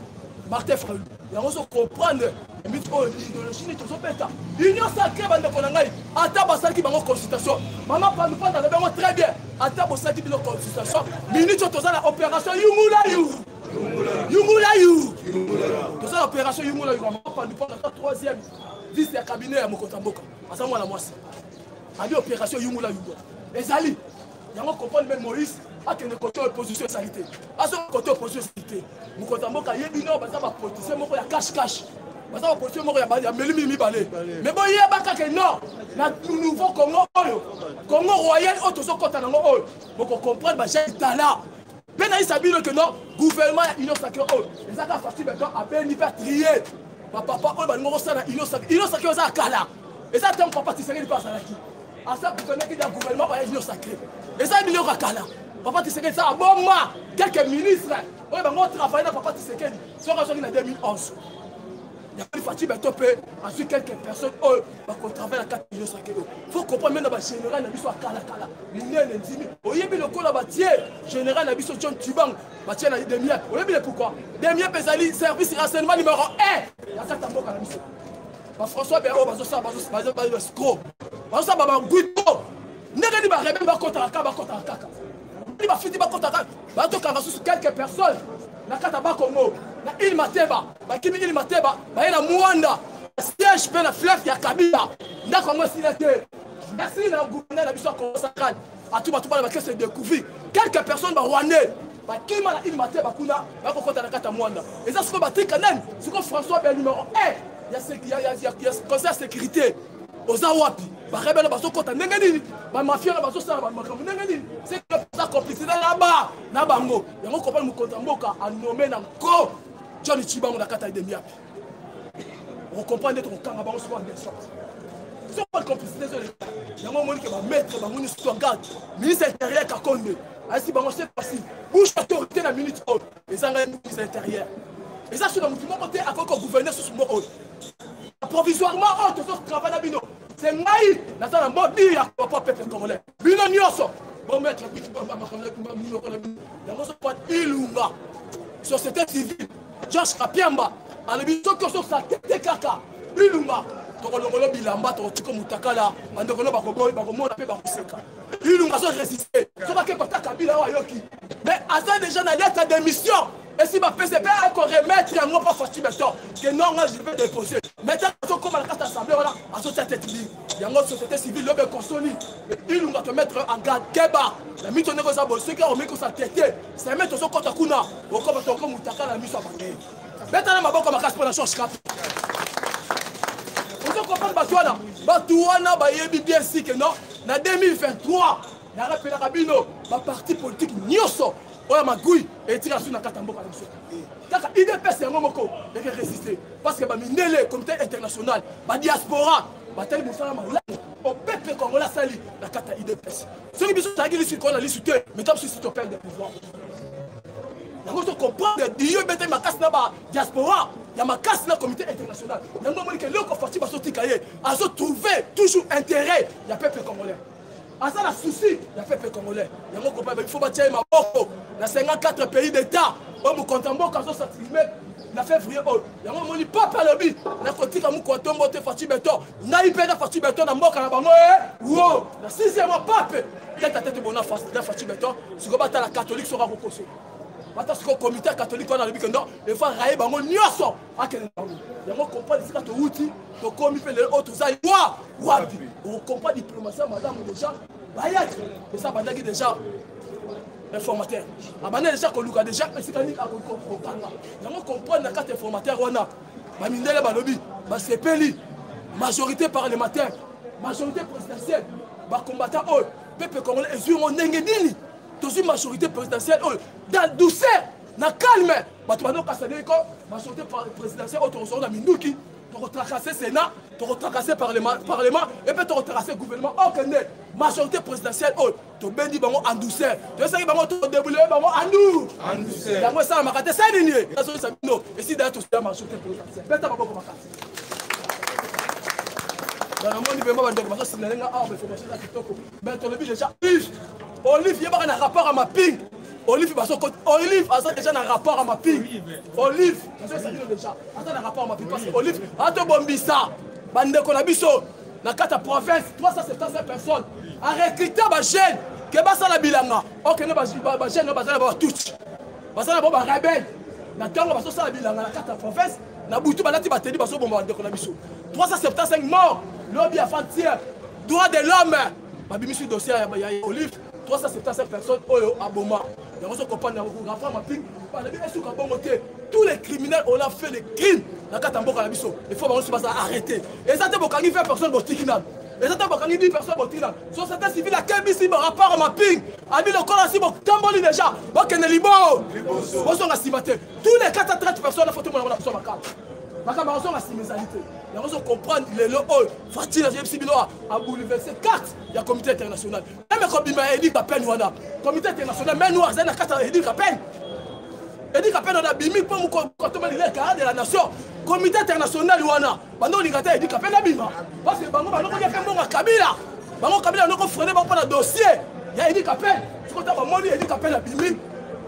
Martin Fayulu yango so comprendre l'idéologie ni tozopeta union sacrée bandeko na ngai ata basalaki bango consultation mama pandupanda na bango très bien ata bosalaki bino consultation minute toza na opération Yungulayu toza na opération Yungulayu mama pandupanda ta troisième vice ya cabinet ya mokonzi mboka asa mwana mwasi abi opération Yungulayu ezali yango comprendre même Moïse akende côté opposition sanité aso côté opposition sanité mokonzi mboka yebi no baza ba politicien moko ya cache baza ba politicien moko ya melimi mibale mais bon yeba kaka non na nouveau Congo royal auto sokota nango oyo boko comprendre ba jeta pena isabino que non gouvernement ya union sacrée oyo ezaka facile beton abeni pa trier ba papa oyo balingo sana union sacrée oza kala eza tant papa tisengeli pa salaki asa gouvernement ki ya gouvernement ba union sacrée eza biloko kala Papa Tshisekedi ça bon moi quelques ministres oyo bango travailler na Papa Tshisekedi soka soki na 2011 il y a plus fatigué topé ensuite quelques personnes oyo bako travailler na 4 millions sacré faut comprendre même ba général na biso kala minene ndimi oyebi lokola ba tie général na biso John Tibang ba tie na demiap oyebi pourquoi demiap ezali service renseignement numéro 1 ya kata mboka na biso ba François Béraud bazo escroc bazo ba nguito ndenge ni ba rebelle ba kota kaka il va finir par contre bato kanga sous quelques personnes na kata ba Congo na il mateba ba kimi il mateba ba ina muanda siège pe na fleuve ya Kabila nda Congo silaté merci na gouverneur na biso ko sakran atu ba ba kese découvrir quelques personnes ba rwandais ba kima na il mateba kuna ba ko kota na kata muanda et ça siko ba tika nani siko François ben numéro 1 il y a conseil sécurité aux awapi ba rebelle ba sokota ndenge nini ba mafia ba sosala ba makambo ndenge nini c'est que ça complicité là-bas na bango yango kopal mukonzi mboka a nommé na ko John Chibango na kata de miap on comprend d'être au kanga bango souvent des sortes so pas complicité yango moni ke ba maître ba moni sous garde ministre intérieur Kakonde asi bango c'est facile bouche autorité na minute haute les engrais ministre intérieur et ça sur le mouvement côté à quoi gouverneur sous mo haute provisoirement haute so travail na bino c'est ngai na ça na modi ya papa peuple congolais bino nyoso bon mettre yango so pas ilunga société civile Georges Kapiamba ale biso ko so sa tete kaka ilunga to kolongolo bilamba to tiko mutakala bandokolo bakomona pe bakoseka ilunga so résister so ba ke kota Kabila wa yoki mais asa déjà na lettre de démission et si ma PCP a encore remettre yango pas facile beton que non je vais déposer maintenant comme la carte assemblée voilà à société civile yango société civile lobe consoli ilunga te mettre en garde keba la mito nego za bo ce qui a remis que ça tete c'est mettre so kota kuna okoma to comme mutakala miso abangé betana maboko makasi pour la chose cap on comprend batuana ba yebi bien si que non na 2023 na rappela Rabino ba parti politique nyoso oya magui et tira sur na katamboka na biso kaka IDPS yango moko de résister parce que ba minele comité international ba diaspora ba tali musala malamu au peuple congolais sali na kata IDPS soki biso tagi lisi ko na lisute mais top si to perdre pouvoir yango to comprendre dio bete makasi na ba diaspora ya makasi na comité international yango moni ke loko fati ba soti kaye azo trouver toujours intérêt ya peuple congolais asa la souci ya peuple congolais yango ko il faut bâtir maboko na 54 pays d'état o mu kontambo kazo s'attrimer na février o yango moni papa lobi na kotika mu kontombo te fati beton na ipeda fati beton na mboka na bango wo na 6e pape tête bona face na fati beton siko bata la catholique sera reposé bata siko comité catholique on a lobi que non le fa railler bango nyoso akene yango comprendre sika to uti to komi pe les autres zai wa on comprend diplomatie madame déjà bayat et ça bandaki déjà informateur abane déjà ko luka déjà esikani akokanga yango comprendre na carte informateur wana ba mindele ba lobi ba sepeli majorité parlementaire majorité présidentielle ba combattant eux peuple congolais ezui mo ndenge nini dans une majorité présidentielle, dans douceur, dans calme. Tu vas donc casser quoi? Majorité présidentielle, tu ressors dans Minduki, tu retracasser le Sénat, tu retracasser le Parlement, et puis tu retracasser le gouvernement. Ok, majorité présidentielle, tu vas dire en douceur. Tu vas dire tu débouler en douceur. En douceur. Moi, ça m'a raté, c'est ligné. Et si d'ailleurs tu es la majorité présidentielle, tu vas beaucoup dans le monde, il va y avoir des informations sur les gens. Mais tu as vu déjà, Olive, il y a un rapport à ma ping. Olive, Olive, a déjà un rapport à ma ping. Olive, déjà, un rapport à ma ping. Parce que Olive, a te bombissa. Bande qu'on a biso. Dans 4 provinces, 375 personnes. A recruté ma jeune. Que basa la bilanga. Ok, ma jeune, no basa la touch. Basa la bomba rebelle. Na tango basa la bilanga dans 4 provinces. Na butu balati bateli baso bomba de qu'on a biso. 375 morts. Lobby avant-hier. Droit de l'homme. Ma bimi sur le dossier, il y a Olive. 375 personnes à Boma. Tous les criminels, on a fait des crimes. Il faut arrêter. Et ça, c'est faire personne au tribunal. Et ça, c'est 10 personnes au tribunal. Société civile, à quel ici, par rapport à ma ping, a mis le corps ainsi, Tamboli déjà. Tous les 430 personnes, il faut tout le monde sur ma carte. Ma camarade a simésalité. Il faut comprendre les lois. Fatih, a bouleversé 4. Il y a le comité international. Même quand il m'a dit la peine, le comité international, même nous, il y a 4 dit la peine. Il dit la peine, on a bimi pour nous quand on a de la nation. Comité international, il y a maintenant, il dit la peine, parce que Bango, il y a fait mon Kabila. Bango Kabila, on a freiné pour le dossier. Il y a dit la peine. Tu comptes à mon il dit la peine à bimi.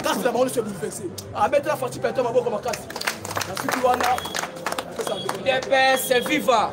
Quand c'est la mort, c'est bouleversé. À mettre la Fatih, peut-être, ma boca, ma casse. La suite, DPS, viva!